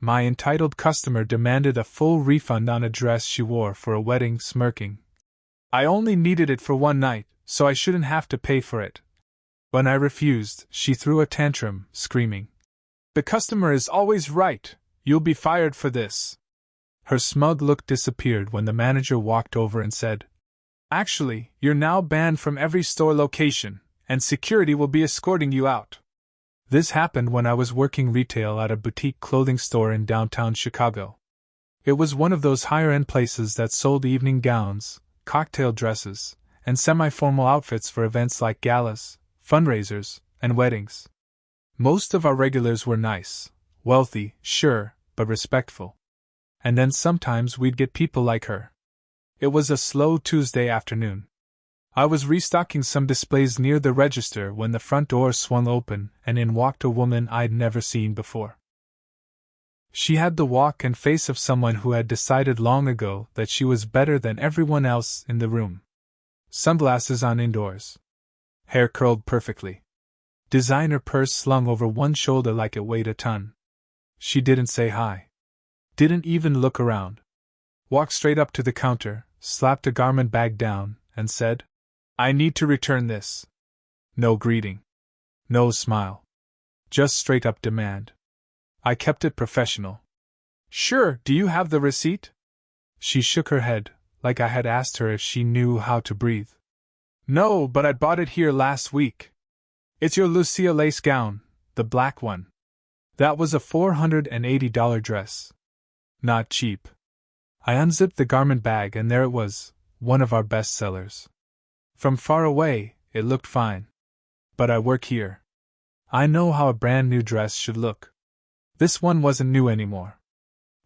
my entitled customer demanded a full refund on a dress she wore for a wedding. Smirking. I only needed it for one night, so I shouldn't have to pay for it. When I refused, she threw a tantrum, screaming, "The customer is always right. You'll be fired for this." Her smug look disappeared when the manager walked over and said, "Actually, you're now banned from every store location, and security will be escorting you out." This happened when I was working retail at a boutique clothing store in downtown Chicago. It was one of those higher-end places that sold evening gowns, cocktail dresses, and semi-formal outfits for events like galas, fundraisers, and weddings. Most of our regulars were nice, wealthy, sure, but respectful. And then sometimes we'd get people like her. It was a slow Tuesday afternoon. I was restocking some displays near the register when the front door swung open and in walked a woman I'd never seen before. She had the walk and face of someone who had decided long ago that she was better than everyone else in the room. Sunglasses on indoors. Hair curled perfectly. Designer purse slung over one shoulder like it weighed a ton. She didn't say hi. Didn't even look around. Walked straight up to the counter, slapped a garment bag down, and said, "I need to return this." No greeting. No smile. Just straight up demand. I kept it professional. "Sure, do you have the receipt?" She shook her head, like I had asked her if she knew how to breathe. "No, but I bought it here last week. It's your Lucia lace gown, the black one. That was a $480 dress. Not cheap." I unzipped the garment bag and there it was, one of our best sellers. From far away, it looked fine. But I work here. I know how a brand new dress should look. This one wasn't new anymore.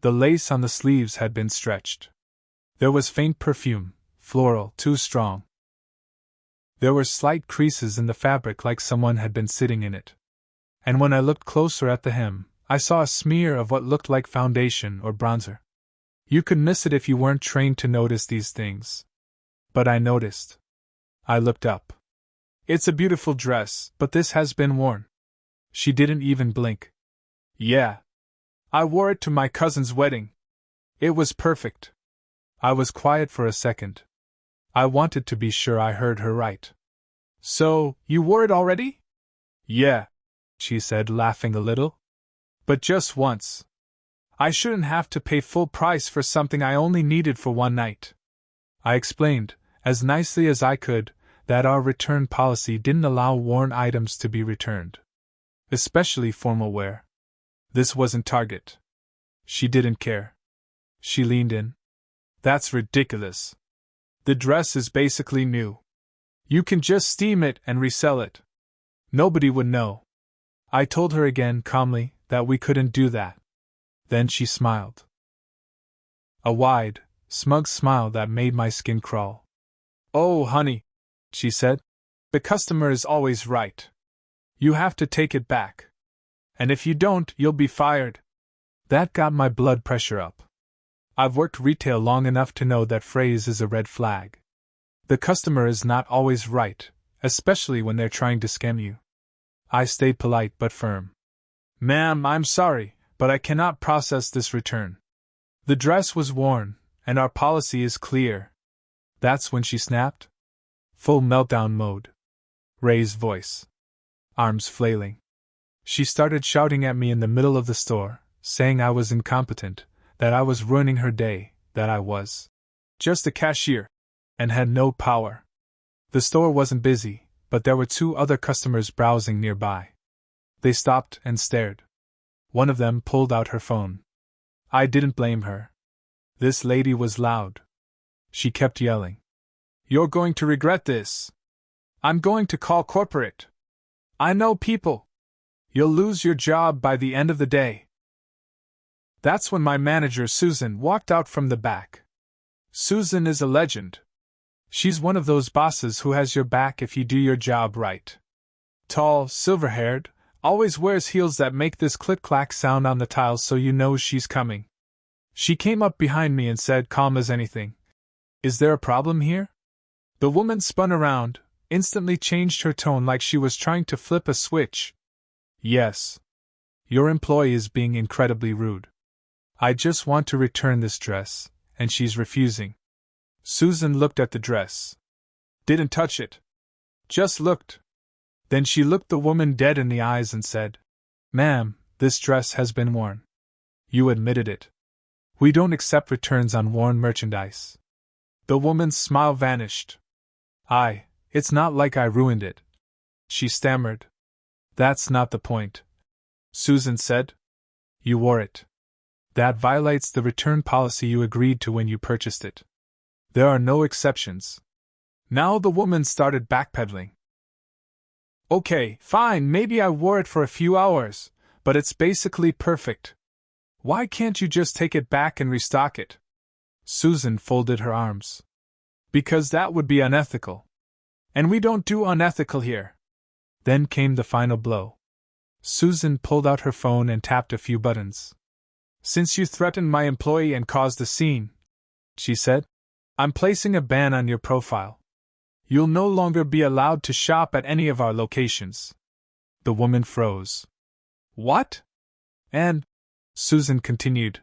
The lace on the sleeves had been stretched. There was faint perfume, floral, too strong. There were slight creases in the fabric like someone had been sitting in it. And when I looked closer at the hem, I saw a smear of what looked like foundation or bronzer. You could miss it if you weren't trained to notice these things. But I noticed. I looked up. "It's a beautiful dress, but this has been worn." She didn't even blink. "Yeah. I wore it to my cousin's wedding. It was perfect." I was quiet for a second. I wanted to be sure I heard her right. "So, you wore it already?" "Yeah," she said, laughing a little. "But just once. I shouldn't have to pay full price for something I only needed for one night." I explained, as nicely as I could, that our return policy didn't allow worn items to be returned. Especially formal wear. This wasn't Target. She didn't care. She leaned in. "That's ridiculous. The dress is basically new. You can just steam it and resell it. Nobody would know." I told her again calmly that we couldn't do that. Then she smiled. A wide, smug smile that made my skin crawl. "Oh, honey," she said, "the customer is always right. You have to take it back. And if you don't, you'll be fired." That got my blood pressure up. I've worked retail long enough to know that phrase is a red flag. The customer is not always right, especially when they're trying to scam you. I stayed polite but firm. "Ma'am, I'm sorry, but I cannot process this return. The dress was worn, and our policy is clear." That's when she snapped. Full meltdown mode. Raised voice. Arms flailing. She started shouting at me in the middle of the store, saying I was incompetent, that I was ruining her day, that I was just a cashier, and had no power. The store wasn't busy, but there were 2 other customers browsing nearby. They stopped and stared. One of them pulled out her phone. I didn't blame her. This lady was loud. She kept yelling. "You're going to regret this. I'm going to call corporate. I know people. You'll lose your job by the end of the day." That's when my manager Susan walked out from the back. Susan is a legend. She's one of those bosses who has your back if you do your job right. Tall, silver-haired, always wears heels that make this click-clack sound on the tiles so you know she's coming. She came up behind me and said, calm as anything, "Is there a problem here?" The woman spun around, instantly changed her tone like she was trying to flip a switch. "Yes. Your employee is being incredibly rude." I just want to return this dress, and she's refusing. Susan looked at the dress. Didn't touch it. Just looked. Then she looked the woman dead in the eyes and said, "Ma'am, this dress has been worn. You admitted it. We don't accept returns on worn merchandise." The woman's smile vanished. It's not like I ruined it," she stammered. "That's not the point," Susan said. "You wore it. That violates the return policy you agreed to when you purchased it. There are no exceptions." Now the woman started backpedaling. "Okay, fine, maybe I wore it for a few hours, but it's basically perfect. Why can't you just take it back and restock it?" Susan folded her arms. "Because that would be unethical. And we don't do unethical here." Then came the final blow. Susan pulled out her phone and tapped a few buttons. "Since you threatened my employee and caused a scene," she said, "I'm placing a ban on your profile. You'll no longer be allowed to shop at any of our locations." The woman froze. "What?" "And," Susan continued,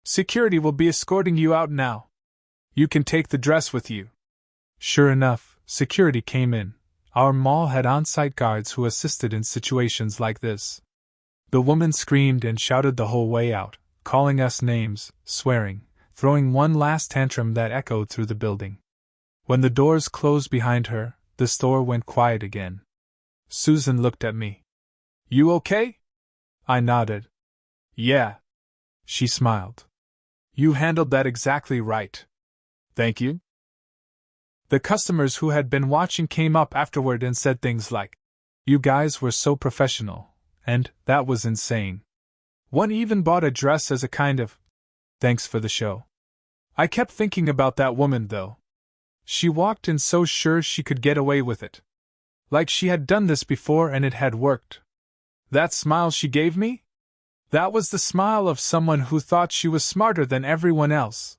"security will be escorting you out now. You can take the dress with you." Sure enough, security came in. Our mall had on-site guards who assisted in situations like this. The woman screamed and shouted the whole way out, calling us names, swearing, throwing one last tantrum that echoed through the building. When the doors closed behind her, the store went quiet again. Susan looked at me. "You okay?" I nodded. "Yeah." She smiled. "You handled that exactly right. Thank you." The customers who had been watching came up afterward and said things like, "You guys were so professional," and "That was insane." One even bought a dress as a kind of thanks for the show. I kept thinking about that woman, though. She walked in so sure she could get away with it. Like she had done this before and it had worked. That smile she gave me? That was the smile of someone who thought she was smarter than everyone else.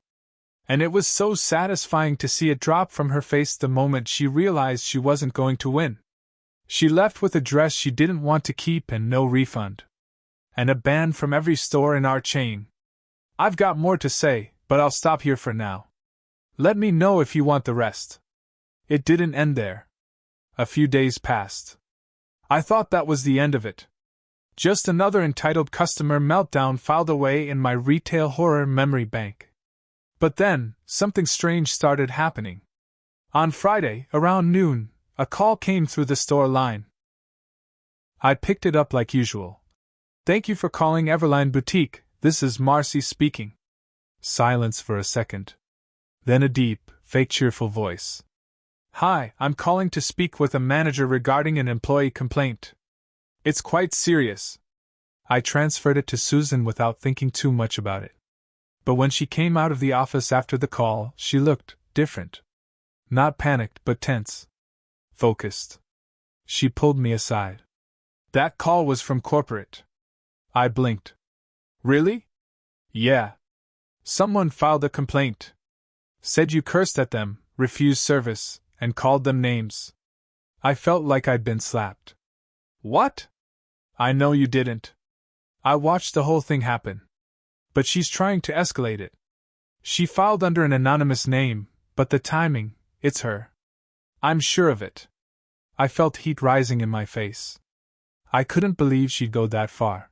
And it was so satisfying to see it drop from her face the moment she realized she wasn't going to win. She left with a dress she didn't want to keep and no refund. And a ban from every store in our chain. I've got more to say, but I'll stop here for now. Let me know if you want the rest. It didn't end there. A few days passed. I thought that was the end of it. Just another entitled customer meltdown filed away in my retail horror memory bank. But then, something strange started happening. On Friday, around noon, a call came through the store line. I picked it up like usual. "Thank you for calling Everline Boutique, this is Marcy speaking." Silence for a second. Then a deep, fake cheerful voice. "Hi, I'm calling to speak with a manager regarding an employee complaint. It's quite serious." I transferred it to Susan without thinking too much about it. But when she came out of the office after the call, she looked different. Not panicked, but tense. Focused. She pulled me aside. "That call was from corporate." I blinked. "Really?" "Yeah. Someone filed a complaint. Said you cursed at them, refused service, and called them names." I felt like I'd been slapped. "What?" "I know you didn't. I watched the whole thing happen. But she's trying to escalate it. She filed under an anonymous name, but the timing, it's her. I'm sure of it." I felt heat rising in my face. I couldn't believe she'd go that far.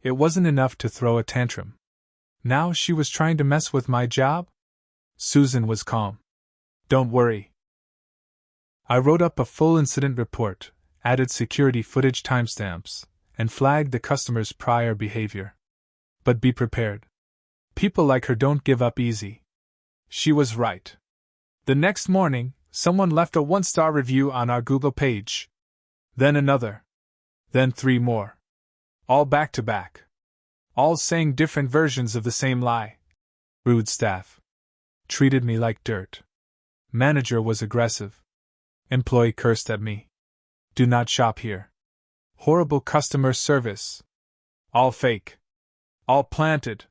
It wasn't enough to throw a tantrum. Now she was trying to mess with my job? Susan was calm. "Don't worry." I wrote up a full incident report, added security footage timestamps, and flagged the customer's prior behavior. But be prepared. People like her don't give up easy. She was right. The next morning, someone left a 1-star review on our Google page. Then another. Then 3 more. All back to back. All saying different versions of the same lie. Rude staff. Treated me like dirt. Manager was aggressive. Employee cursed at me. Do not shop here. Horrible customer service. All fake. All planted.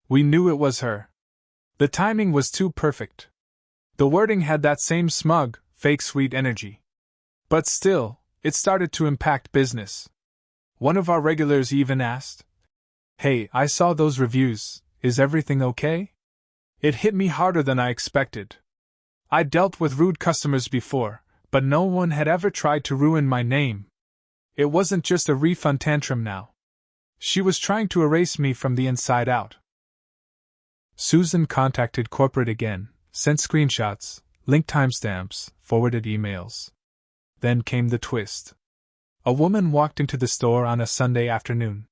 We knew it was her. The timing was too perfect. The wording had that same smug, fake sweet energy. But still, it started to impact business. One of our regulars even asked, Hey, I saw those reviews, is everything okay? It hit me harder than I expected. I dealt with rude customers before, but no one had ever tried to ruin my name. It wasn't just a refund tantrum now. She was trying to erase me from the inside out. Susan contacted corporate again, sent screenshots, linked timestamps, forwarded emails. Then came the twist. A woman walked into the store on a Sunday afternoon.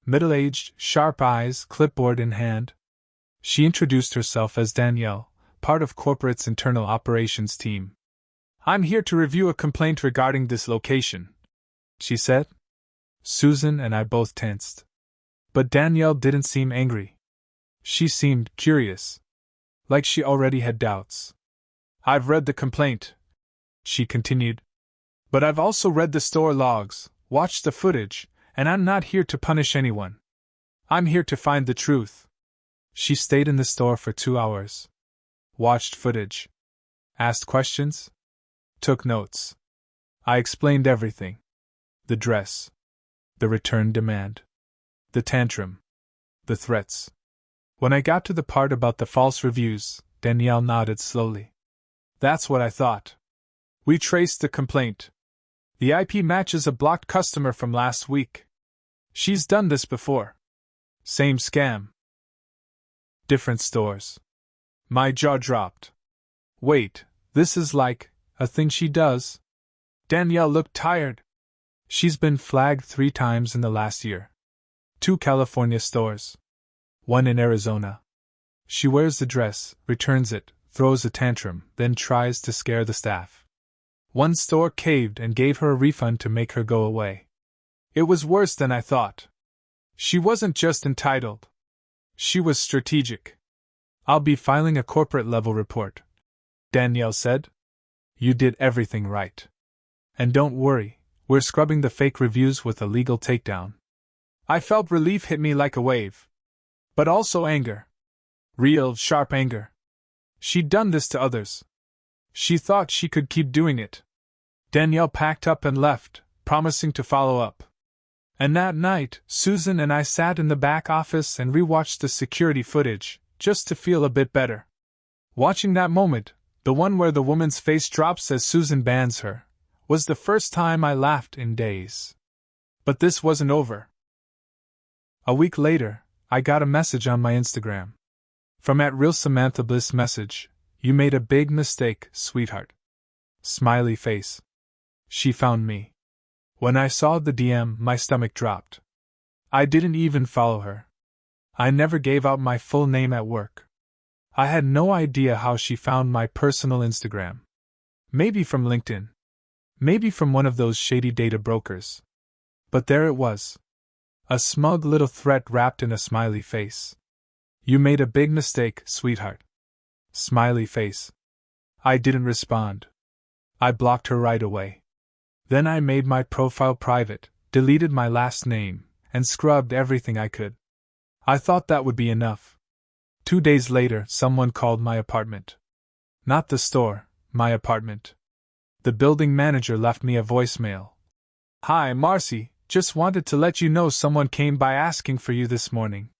Middle-aged, sharp eyes, clipboard in hand. She introduced herself as Danielle, part of corporate's internal operations team. "I'm here to review a complaint regarding this location," she said. Susan and I both tensed. But Danielle didn't seem angry. She seemed curious. Like she already had doubts. "I've read the complaint," she continued. "But I've also read the store logs, watched the footage, and I'm not here to punish anyone. I'm here to find the truth." She stayed in the store for 2 hours. Watched footage. Asked questions. Took notes. I explained everything. The dress. The return demand. The tantrum. The threats. When I got to the part about the false reviews, Danielle nodded slowly. "That's what I thought. We traced the complaint. The IP matches a blocked customer from last week. She's done this before. Same scam. Different stores." My jaw dropped. "Wait, this is like a thing she does?" Danielle looked tired. "She's been flagged 3 times in the last year. 2 California stores. 1 in Arizona. She wears the dress, returns it, throws a tantrum, then tries to scare the staff. 1 store caved and gave her a refund to make her go away. It was worse than I thought. She wasn't just entitled. She was strategic. "I'll be filing a corporate-level report," Danielle said. "You did everything right. And don't worry, we're scrubbing the fake reviews with a legal takedown." I felt relief hit me like a wave. But also anger. Real, sharp anger. She'd done this to others. She thought she could keep doing it. Danielle packed up and left, promising to follow up. And that night, Susan and I sat in the back office and rewatched the security footage, just to feel a bit better. Watching that moment, the one where the woman's face drops as Susan bans her, was the first time I laughed in days. But this wasn't over. A week later, I got a message on my Instagram. From @RealSamanthaBliss message, "You made a big mistake, sweetheart." Smiley face. She found me. When I saw the DM, my stomach dropped. I didn't even follow her. I never gave out my full name at work. I had no idea how she found my personal Instagram. Maybe from LinkedIn. Maybe from one of those shady data brokers. But there it was. A smug little threat wrapped in a smiley face. "You made a big mistake, sweetheart." Smiley face. I didn't respond. I blocked her right away. Then I made my profile private, deleted my last name, and scrubbed everything I could. I thought that would be enough. 2 days later, someone called my apartment. Not the store, my apartment. The building manager left me a voicemail. "Hi, Marcy, just wanted to let you know someone came by asking for you this morning.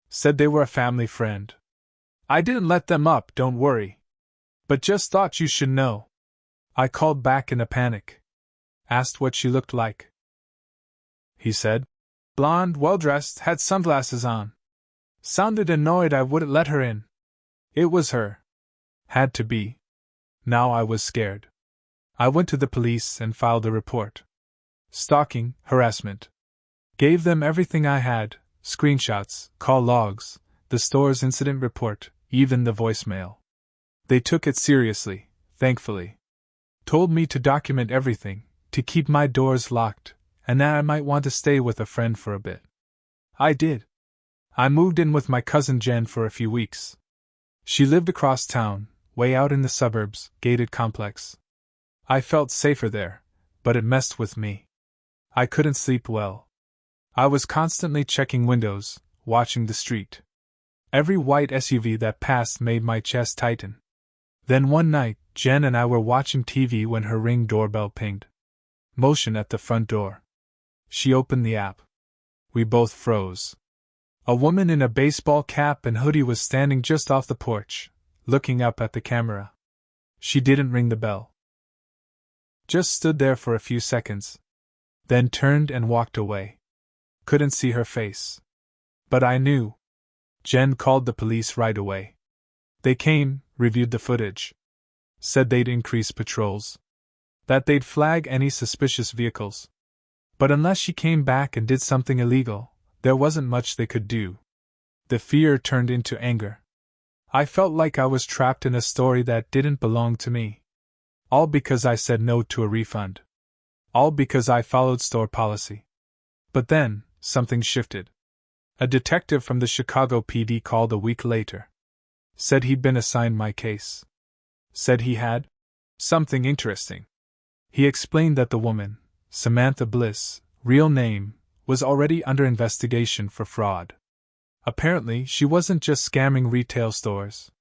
Said they were a family friend. I didn't let them up, don't worry. But just thought you should know." I called back in a panic. Asked what she looked like. He said. Blonde, well-dressed, had sunglasses on. Sounded annoyed I wouldn't let her in. It was her. Had to be. Now I was scared. I went to the police and filed a report. Stalking, harassment. Gave them everything I had, screenshots, call logs, the store's incident report, even the voicemail. They took it seriously, thankfully. Told me to document everything, to keep my doors locked, and that I might want to stay with a friend for a bit. I did. I moved in with my cousin Jen for a few weeks. She lived across town, way out in the suburbs, gated complex. I felt safer there, but it messed with me. I couldn't sleep well. I was constantly checking windows, watching the street. Every white SUV that passed made my chest tighten. Then one night, Jen and I were watching TV when her Ring doorbell pinged. Motion at the front door. She opened the app. We both froze. A woman in a baseball cap and hoodie was standing just off the porch, looking up at the camera. She didn't ring the bell. Just stood there for a few seconds. Then turned and walked away. Couldn't see her face. But I knew. Jen called the police right away. They came, reviewed the footage. Said they'd increase patrols. That they'd flag any suspicious vehicles. But unless she came back and did something illegal, there wasn't much they could do. The fear turned into anger. I felt like I was trapped in a story that didn't belong to me. All because I said no to a refund. All because I followed store policy. But then, something shifted. A detective from the Chicago PD called a week later. Said he'd been assigned my case. Said he had something interesting. He explained that the woman, Samantha Bliss, real name, was already under investigation for fraud. Apparently, she wasn't just scamming retail stores.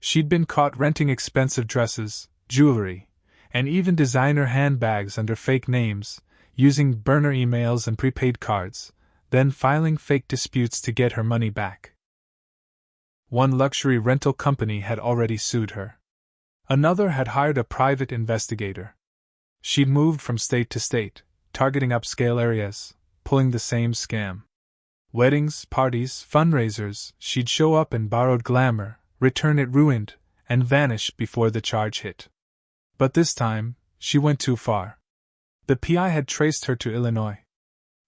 She'd been caught renting expensive dresses, jewelry, and even designer handbags under fake names, using burner emails and prepaid cards, then filing fake disputes to get her money back. One luxury rental company had already sued her. Another had hired a private investigator. She'd moved from state to state, targeting upscale areas, pulling the same scam. Weddings, parties, fundraisers, she'd show up in borrowed glamour, return it ruined, and vanish before the charge hit. But this time, she went too far. The PI had traced her to Illinois.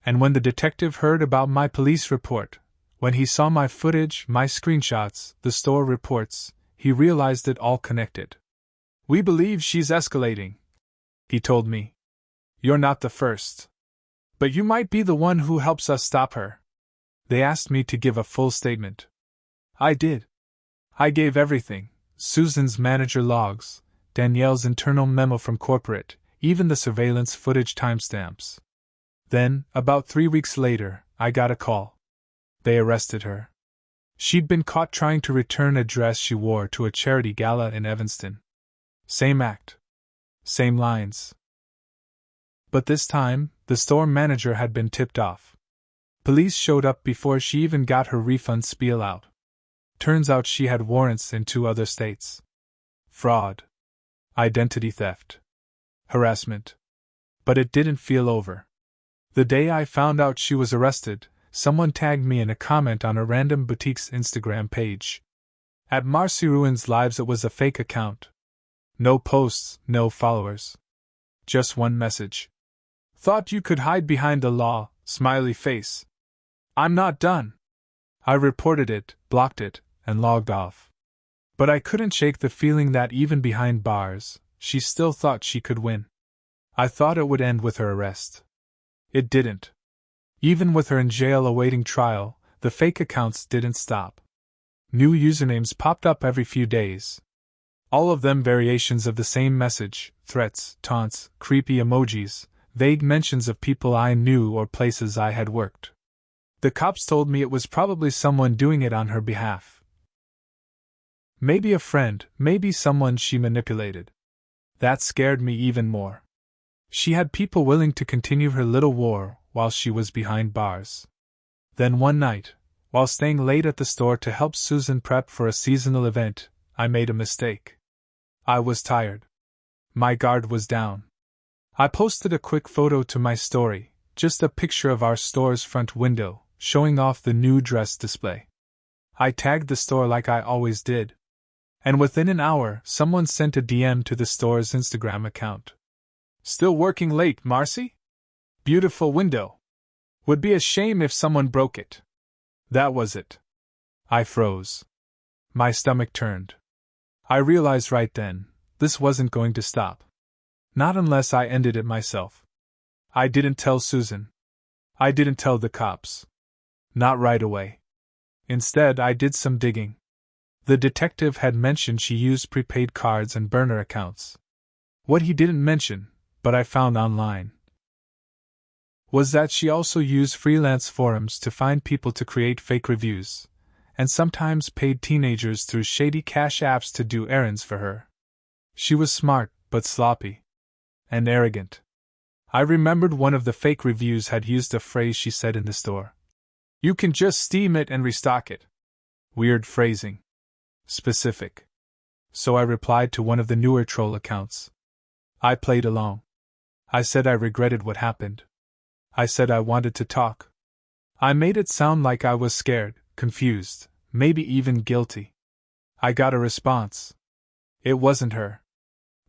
And when the detective heard about my police report, when he saw my footage, my screenshots, the store reports, he realized it all connected. "We believe she's escalating," he told me. "You're not the first. But you might be the one who helps us stop her." They asked me to give a full statement. I did. I gave everything: Susan's manager logs, Danielle's internal memo from corporate, even the surveillance footage timestamps. Then, about 3 weeks later, I got a call. They arrested her. She'd been caught trying to return a dress she wore to a charity gala in Evanston. Same act. Same lines. But this time, the store manager had been tipped off. Police showed up before she even got her refund spiel out. Turns out she had warrants in 2 other states. Fraud. Identity theft. Harassment. But it didn't feel over. The day I found out she was arrested, someone tagged me in a comment on a random boutique's Instagram page. At Marcy Ruins Lives, it was a fake account. No posts, no followers. Just one message. "Thought you could hide behind the law, smiley face. I'm not done." I reported it, blocked it, and logged off. But I couldn't shake the feeling that even behind bars, she still thought she could win. I thought it would end with her arrest. It didn't. Even with her in jail awaiting trial, the fake accounts didn't stop. New usernames popped up every few days. All of them variations of the same message: threats, taunts, creepy emojis, vague mentions of people I knew or places I had worked. The cops told me it was probably someone doing it on her behalf. Maybe a friend, maybe someone she manipulated. That scared me even more. She had people willing to continue her little war while she was behind bars. Then one night, while staying late at the store to help Susan prep for a seasonal event, I made a mistake. I was tired. My guard was down. I posted a quick photo to my story, just a picture of our store's front window, showing off the new dress display. I tagged the store like I always did. And within an hour, someone sent a DM to the store's Instagram account. "Still working late, Marcy? Beautiful window. Would be a shame if someone broke it." That was it. I froze. My stomach turned. I realized right then, this wasn't going to stop. Not unless I ended it myself. I didn't tell Susan. I didn't tell the cops. Not right away. Instead, I did some digging. The detective had mentioned she used prepaid cards and burner accounts. What he didn't mention, but I found online, was that she also used freelance forums to find people to create fake reviews, and sometimes paid teenagers through shady cash apps to do errands for her. She was smart, but sloppy. And arrogant. I remembered one of the fake reviews had used a phrase she said in the store. You can just steam it and restock it. Weird phrasing. Specific. So I replied to one of the newer troll accounts. I played along. I said I regretted what happened. I said I wanted to talk. I made it sound like I was scared, confused, maybe even guilty. I got a response. It wasn't her.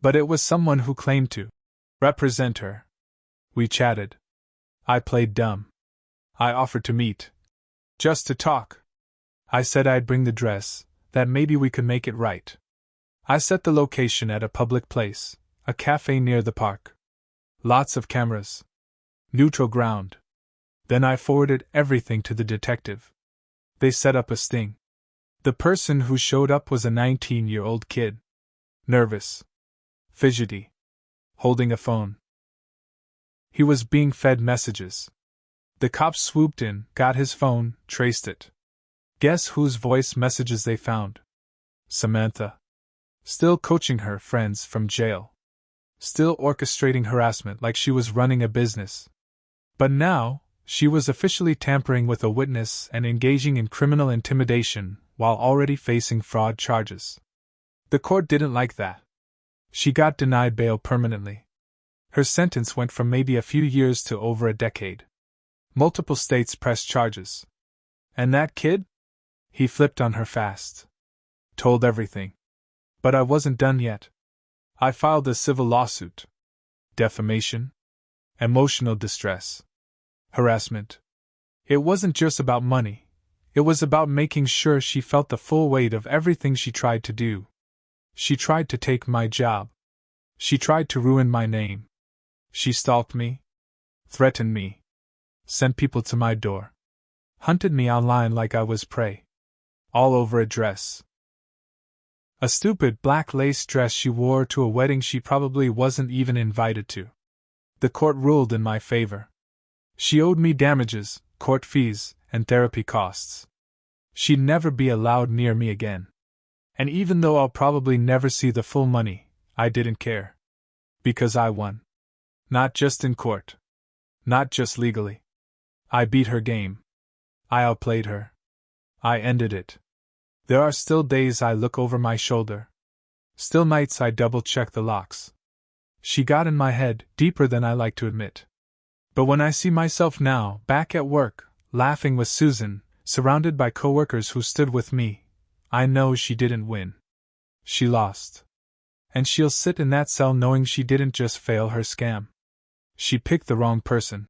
But it was someone who claimed to represent her. We chatted. I played dumb. I offered to meet. Just to talk. I said I'd bring the dress, that maybe we could make it right. I set the location at a public place, a cafe near the park. Lots of cameras. Neutral ground. Then I forwarded everything to the detective. They set up a sting. The person who showed up was a 19-year-old kid. Nervous. Fidgety. Holding a phone. He was being fed messages. The cops swooped in, got his phone, traced it. Guess whose voice messages they found? Samantha. Still coaching her friends from jail. Still orchestrating harassment like she was running a business. But now, she was officially tampering with a witness and engaging in criminal intimidation while already facing fraud charges. The court didn't like that. She got denied bail permanently. Her sentence went from maybe a few years to over a decade. Multiple states pressed charges. And that kid? He flipped on her fast. Told everything. But I wasn't done yet. I filed a civil lawsuit. Defamation. Emotional distress. Harassment. It wasn't just about money. It was about making sure she felt the full weight of everything she tried to do. She tried to take my job. She tried to ruin my name. She stalked me. Threatened me. Sent people to my door. Hunted me online like I was prey. All over a dress. A stupid black lace dress she wore to a wedding she probably wasn't even invited to. The court ruled in my favor. She owed me damages, court fees, and therapy costs. She'd never be allowed near me again. And even though I'll probably never see the full money, I didn't care. Because I won. Not just in court. Not just legally. I beat her game. I outplayed her. I ended it. There are still days I look over my shoulder. Still nights I double-check the locks. She got in my head, deeper than I like to admit. But when I see myself now, back at work, laughing with Susan, surrounded by coworkers who stood with me, I know she didn't win. She lost. And she'll sit in that cell knowing she didn't just fail her scam. She picked the wrong person.